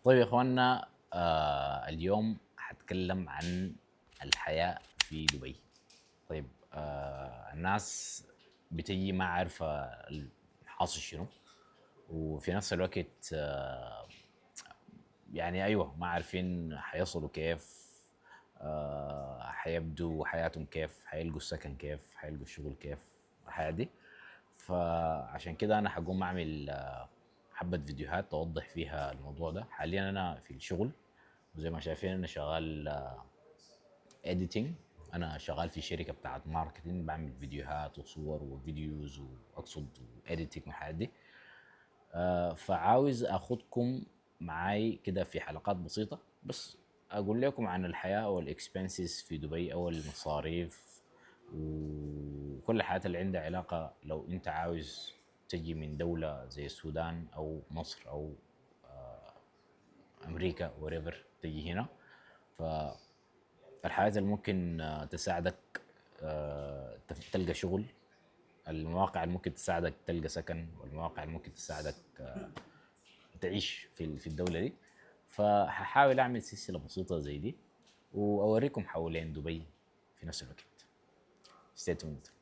طيب يا اخواننا، اليوم هتكلم عن الحياة في دبي. طيب، الناس بتجي ما عارفة الحاصل شنو، وفي نفس الوقت يعني ايوه ما عارفين حيصلوا كيف، حيبدوا حياتهم كيف، حيلقوا السكن كيف، حيلقوا الشغل كيف، الحياة دي. فعشان كده انا حقوم اعمل حبة فيديوهات توضح فيها الموضوع ده. حاليا انا في الشغل، وزي ما شايفين انا شغال اديتنج. انا شغال في شركة بتاعت ماركتينج، بعمل فيديوهات وصور وفيديوز واقصد اديتنج والحاجات دي. فعاوز اخدكم معاي كده في حلقات بسيطة، بس اقول لكم عن الحياة والاكسبنسز في دبي او المصاريف وكل الحاجات اللي عندها علاقة لو انت عاوز تجي من دولة زي السودان او مصر او امريكا وريفر تجي هنا. فالحاجات اللي ممكن تساعدك تلقى شغل، المواقع اللي ممكن تساعدك تلقى سكن، والمواقع اللي ممكن تساعدك تعيش في الدولة دي. فهحاول اعمل سلسلة بسيطة زي دي واوريكم حوالين دبي في نفس الوقت. Stay tuned.